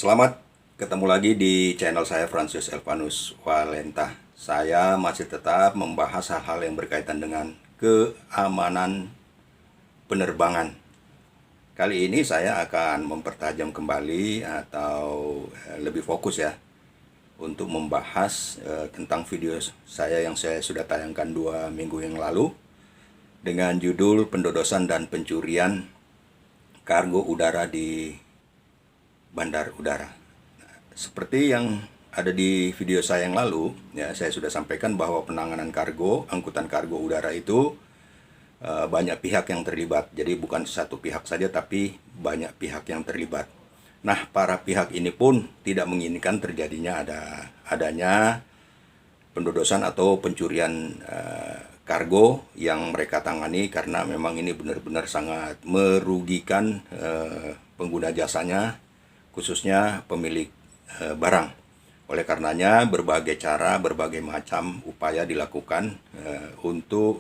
Selamat ketemu lagi di channel saya Francis Elvanus Walenta. Saya masih tetap membahas hal-hal yang berkaitan dengan keamanan penerbangan. Kali ini saya akan mempertajam kembali atau lebih fokus ya untuk membahas tentang video saya yang saya sudah tayangkan 2 minggu yang lalu dengan judul pendodosan dan pencurian kargo udara di bandar udara. Seperti yang ada di video saya yang lalu, ya saya sudah sampaikan bahwa penanganan kargo, angkutan kargo udara itu banyak pihak yang terlibat. Jadi bukan satu pihak saja, tapi banyak pihak yang terlibat. Nah, para pihak ini pun tidak menginginkan terjadinya adanya pendodosan atau pencurian kargo yang mereka tangani, karena memang ini benar-benar sangat merugikan pengguna jasanya, khususnya pemilik barang. Oleh karenanya berbagai cara, berbagai macam upaya dilakukan untuk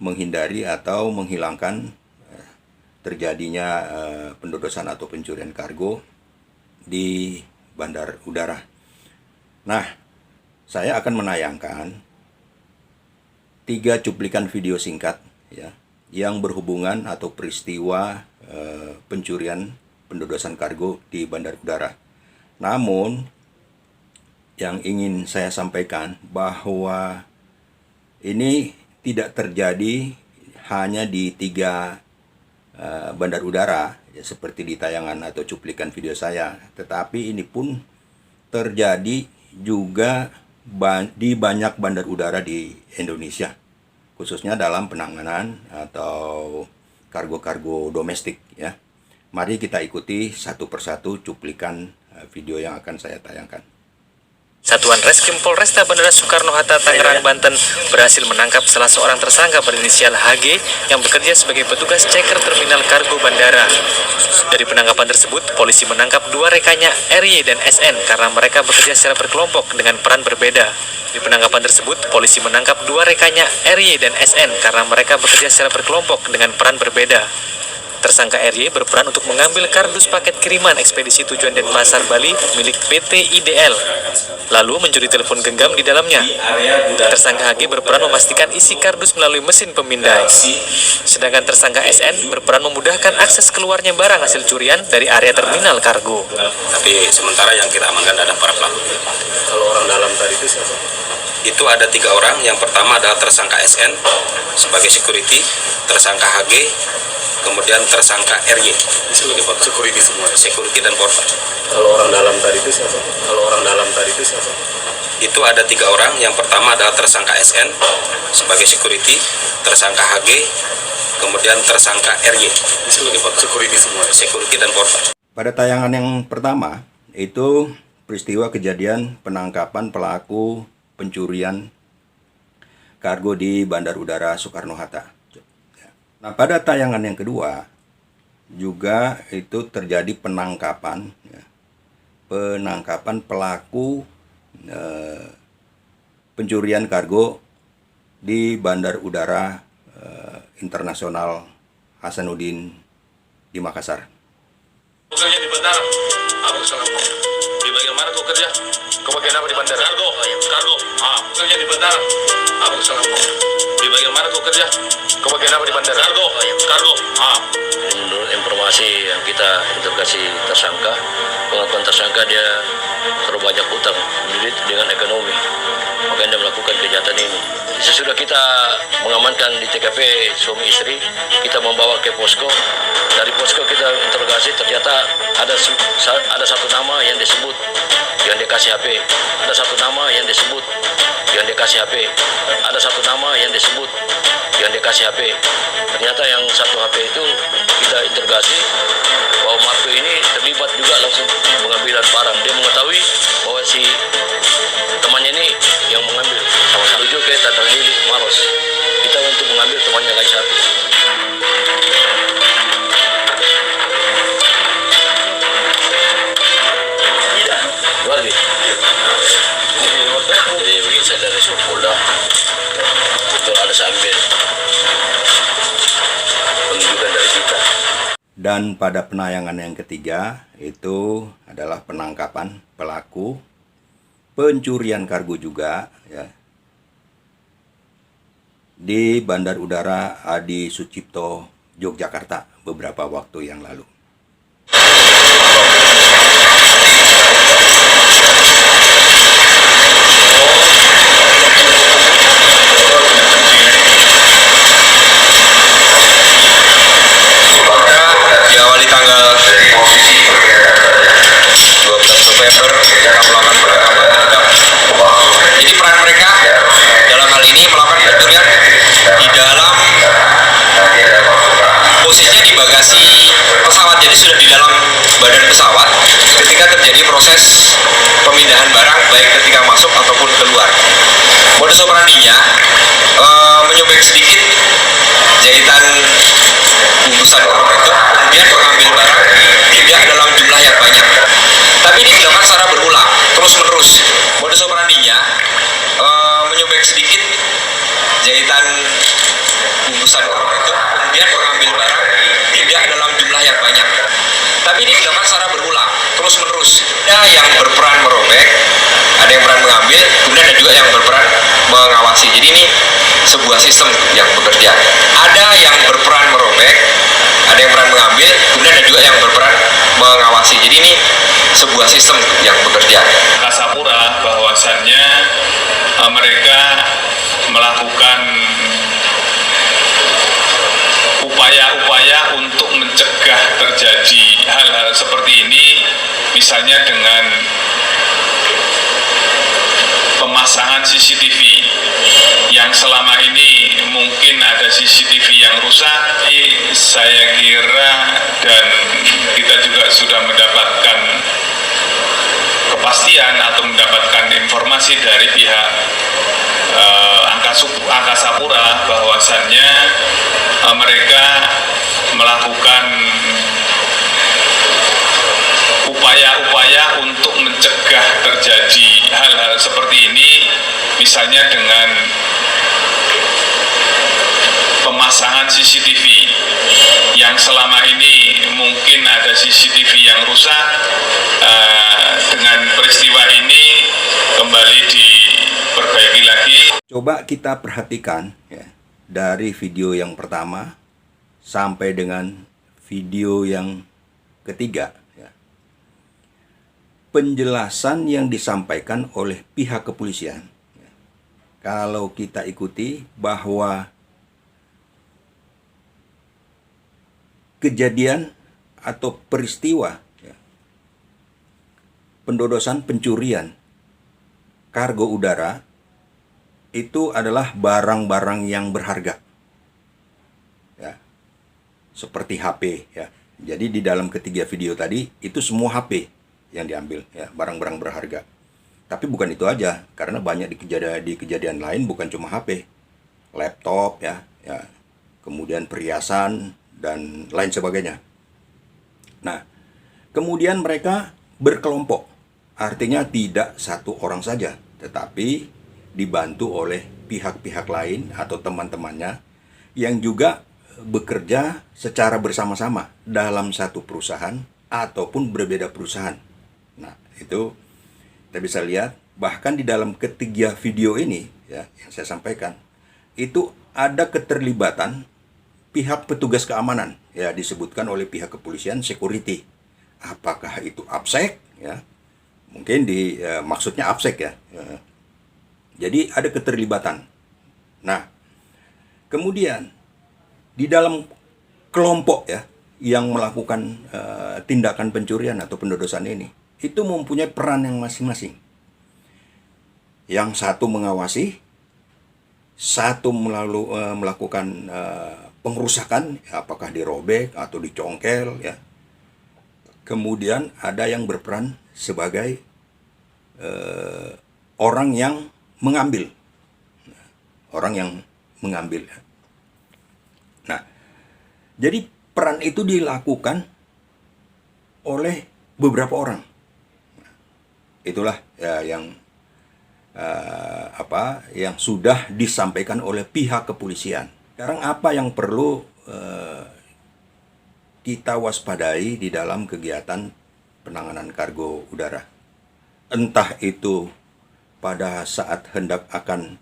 menghindari atau menghilangkan terjadinya pendodosan atau pencurian kargo di bandar udara. Nah, saya akan menayangkan 3 cuplikan video singkat ya, yang berhubungan atau peristiwa pencurian pendodosan kargo di bandar udara. Namun yang ingin saya sampaikan bahwa ini tidak terjadi hanya di 3 bandar udara ya, seperti di tayangan atau cuplikan video saya, tetapi ini pun terjadi juga di banyak bandar udara di Indonesia, khususnya dalam penanganan atau kargo-kargo domestik ya. Mari kita ikuti satu persatu cuplikan video yang akan saya tayangkan. Satuan Reskrim Polresta Bandara Soekarno-Hatta, Tangerang, Banten berhasil menangkap salah seorang tersangka berinisial HG yang bekerja sebagai petugas ceker terminal kargo bandara. Dari penangkapan tersebut, polisi menangkap 2 rekannya RY dan SN karena mereka bekerja secara berkelompok dengan peran berbeda. Di penangkapan tersebut, polisi menangkap 2 rekannya RY dan SN karena mereka bekerja secara berkelompok dengan peran berbeda. Tersangka RY berperan untuk mengambil kardus paket kiriman ekspedisi tujuan Denpasar, Bali milik PT IDL, lalu mencuri telepon genggam di dalamnya. Tersangka HG berperan memastikan isi kardus melalui mesin pemindai. Sedangkan tersangka SN berperan memudahkan akses keluarnya barang hasil curian dari area terminal kargo. Tapi sementara yang kita amankan ada para pelaku. Kalau orang dalam tadi itu siapa? Itu ada 3 orang. Yang pertama adalah tersangka SN sebagai security, tersangka HG, kemudian tersangka RY sebagai Security semua. security dan porter. Kalau orang dalam tadi itu siapa? Kalau orang dalam tadi itu siapa? Itu ada 3 orang. Yang pertama adalah tersangka SN sebagai security, tersangka HG, kemudian tersangka RY sebagai Security semua. security dan porter. Pada tayangan yang pertama itu peristiwa kejadian penangkapan pelaku pencurian kargo di Bandar Udara Soekarno-Hatta. Nah, pada tayangan yang kedua juga itu terjadi penangkapan pelaku pencurian kargo di Bandar Udara Internasional Hasanuddin di Makassar. Kerja di bandara. Apa kesalahanmu? Di bagian mana kau kerja? Kau bagian apa di bandara? Kargo. Kargo. Kerja di bandara. Apa kesalahanmu? Di bagian mana kau kerja? Kau bagian apa di bandara? Kargo. Kargo. Menurut informasi yang kita interogasi tersangka, pengakuan tersangka dia terlalu banyak utang dengan ekonomi, makanya dia melakukan kejahatan ini. Sesudah kita mengamankan di TKP suami istri, kita membawa ke posko. Dari posko kita interogasi, ternyata ada satu nama yang disebut yang dikasih HP, ada satu nama yang disebut yang dikasih HP, ada satu nama yang disebut yang dikasih HP. Ternyata yang satu HP itu kita interogasi bahwa Marco ini terlibat juga langsung pengambilan barang. Dia mengetahui bahwa si temannya ini yang mengambil, sama-sama tujuh ke Tanah Lili Maros. Kita untuk mengambil temannya lagi satu. Lagi. Jadi begini saya dari Polda. Itu ada sambil penunjukan dari kita. Dan pada penayangan yang ketiga itu adalah penangkapan pelaku pencurian kargo juga ya, di Bandar Udara Adi Sucipto, Yogyakarta beberapa waktu yang lalu. Diawali tanggal 12 November mereka melakukan penangkapan terhadap. Jadi peran mereka dalam hal ini melakukan pencurian di dalam posisinya di bagasi pesawat, jadi sudah di dalam badan pesawat ketika terjadi proses pemindahan barang baik ketika masuk ataupun keluar. Modus operandinya menyobek sedikit jahitan bungkusan itu, kemudian mengambil barang tidak dalam jumlah yang banyak. Tapi ini dilakukan secara berulang, terus-menerus. Modus operandinya menyobek sedikit jahitan bungkusan itu, kemudian mengambil barang tidak dalam jumlah yang banyak. Tapi ini dilakukan secara berulang, terus-menerus. Ada yang berperan merobek, ada yang berperan mengambil, kemudian ada juga yang berperan mengawasi. Jadi ini sebuah sistem yang bekerja. Ada yang berperan merobek, ada yang berperan mengambil, kemudian ada juga yang berperan mengawasi. Jadi ini sebuah sistem yang bekerja. Angkasa Pura bahwasannya mereka melakukan upaya-upaya untuk mencegah terjadi hal-hal seperti ini, misalnya dengan pemasangan CCTV yang selama ini mungkin ada CCTV yang rusak. Saya kira dan kita juga sudah mendapatkan kepastian atau mendapatkan informasi dari pihak Angkasa Pura bahwasannya mereka melakukan upaya-upaya untuk mencegah terjadi hal-hal seperti ini, misalnya dengan pemasangan CCTV yang selama ini mungkin ada CCTV yang rusak. Dengan peristiwa ini kembali diperbaiki lagi. Coba kita perhatikan ya, dari video yang pertama sampai dengan video yang ketiga ya. Penjelasan yang disampaikan oleh pihak kepolisian ya, kalau kita ikuti bahwa kejadian atau peristiwa ya, pendodosan pencurian kargo udara itu adalah barang-barang yang berharga ya, seperti HP ya. Jadi di dalam ketiga video tadi itu semua HP yang diambil ya, barang-barang berharga. Tapi bukan itu aja, karena banyak di kejadian lain bukan cuma HP, laptop ya, kemudian perhiasan dan lain sebagainya. Nah, kemudian mereka berkelompok, artinya tidak satu orang saja, tetapi dibantu oleh pihak-pihak lain atau teman-temannya yang juga bekerja secara bersama-sama dalam satu perusahaan ataupun berbeda perusahaan. Nah, itu kita bisa lihat bahkan di dalam ketiga video ini ya, yang saya sampaikan itu ada keterlibatan pihak petugas keamanan ya, disebutkan oleh pihak kepolisian security. Apakah itu APSEC ya? Mungkin maksudnya APSEC ya. Jadi ada keterlibatan. Nah, kemudian di dalam kelompok ya yang melakukan tindakan pencurian atau pendodosan ini itu mempunyai peran yang masing-masing. Yang satu mengawasi, satu melakukan pengerusakan, apakah dirobek atau dicongkel ya. Kemudian ada yang berperan sebagai orang yang mengambil, Nah, jadi peran itu dilakukan oleh beberapa orang. Itulah ya yang sudah disampaikan oleh pihak kepolisian. Sekarang apa yang perlu kita waspadai di dalam kegiatan penanganan kargo udara. Entah itu pada saat hendak akan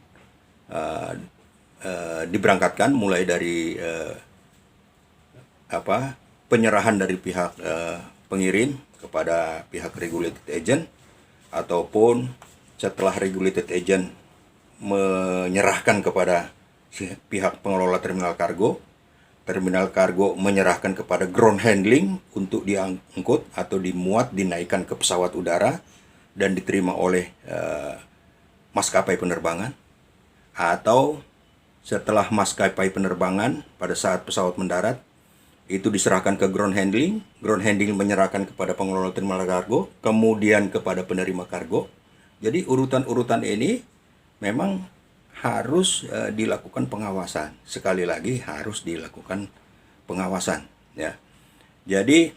diberangkatkan, mulai dari penyerahan dari pihak pengirim kepada pihak regulated agent, ataupun setelah regulated agent menyerahkan kepada pihak pengelola terminal kargo menyerahkan kepada ground handling untuk diangkut atau dimuat, dinaikkan ke pesawat udara dan diterima oleh maskapai penerbangan, atau setelah maskapai penerbangan pada saat pesawat mendarat itu diserahkan ke ground handling menyerahkan kepada pengelola terminal kargo, kemudian kepada penerima kargo. Jadi urutan-urutan ini memang harus dilakukan pengawasan. Sekali lagi harus dilakukan pengawasan, ya. Jadi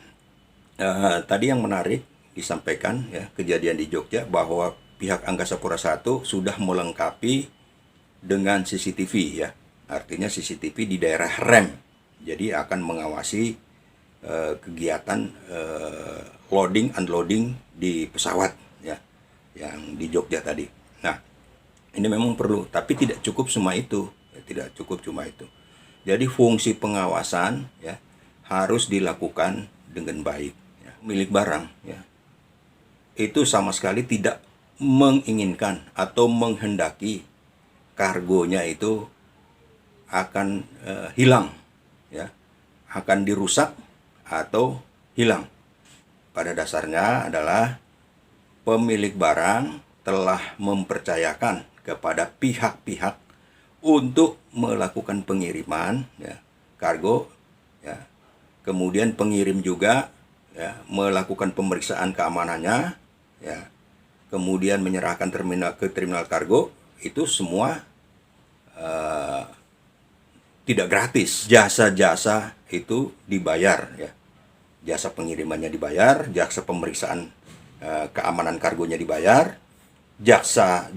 tadi yang menarik disampaikan, ya, kejadian di Jogja bahwa pihak Angkasa Pura I sudah melengkapi dengan CCTV, ya. Artinya CCTV di daerah rem. Jadi akan mengawasi kegiatan loading unloading di pesawat, ya, yang di Jogja tadi. Nah, ini memang perlu, tapi tidak cukup cuma itu, ya, tidak cukup cuma itu. Jadi fungsi pengawasan, ya, harus dilakukan dengan baik, ya. Milik barang, ya, itu sama sekali tidak menginginkan atau menghendaki kargonya itu akan hilang, ya, akan dirusak atau hilang. Pada dasarnya adalah pemilik barang telah mempercayakan kepada pihak-pihak untuk melakukan pengiriman, ya, kargo, ya. Kemudian pengirim juga, ya, melakukan pemeriksaan keamanannya, ya. Kemudian menyerahkan ke terminal kargo. Itu semua tidak gratis. Jasa-jasa itu dibayar, ya. Jasa pengirimannya dibayar, jasa pemeriksaan keamanan kargonya dibayar, jasa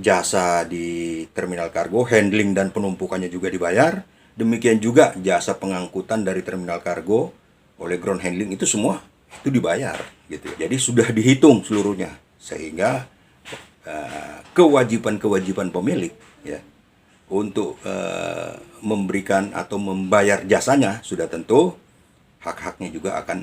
di terminal kargo, handling dan penumpukannya juga dibayar. Demikian juga jasa pengangkutan dari terminal kargo oleh ground handling, itu semua itu dibayar, gitu. Jadi sudah dihitung seluruhnya, sehingga kewajiban pemilik, ya, untuk memberikan atau membayar jasanya sudah tentu hak-haknya juga akan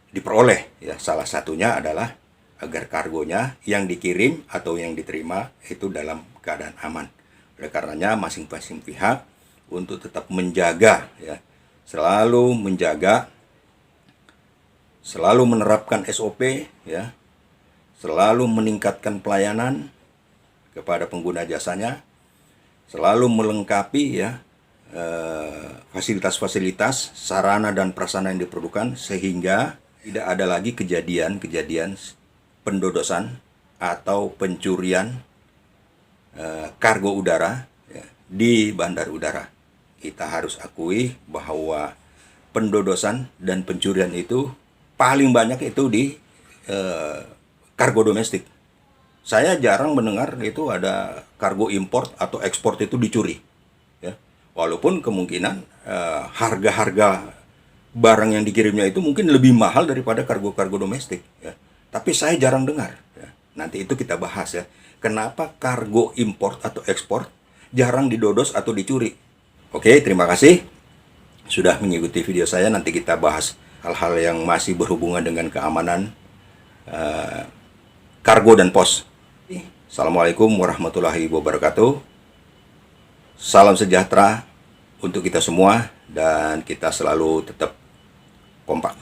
diperoleh, ya. Salah satunya adalah agar kargonya yang dikirim atau yang diterima itu dalam keadaan aman. Oleh karenanya masing-masing pihak untuk tetap menjaga, ya, selalu menjaga, selalu menerapkan SOP, ya, selalu meningkatkan pelayanan kepada pengguna jasanya, selalu melengkapi, ya, fasilitas-fasilitas, sarana dan prasarana yang diperlukan, sehingga tidak ada lagi kejadian pendodosan atau pencurian kargo udara, ya, di bandar udara. Kita harus akui bahwa pendodosan dan pencurian itu paling banyak itu di kargo domestik. Saya jarang mendengar itu ada kargo import atau ekspor itu dicuri, ya. Walaupun kemungkinan harga-harga barang yang dikirimnya itu mungkin lebih mahal daripada kargo-kargo domestik, ya. Tapi saya jarang dengar, ya. Nanti itu kita bahas, ya. Kenapa kargo import atau ekspor jarang didodos atau dicuri. Oke, terima kasih sudah mengikuti video saya. Nanti kita bahas hal-hal yang masih berhubungan dengan keamanan kargo dan pos. Assalamualaikum warahmatullahi wabarakatuh. Salam sejahtera untuk kita semua, dan kita selalu tetap kompak.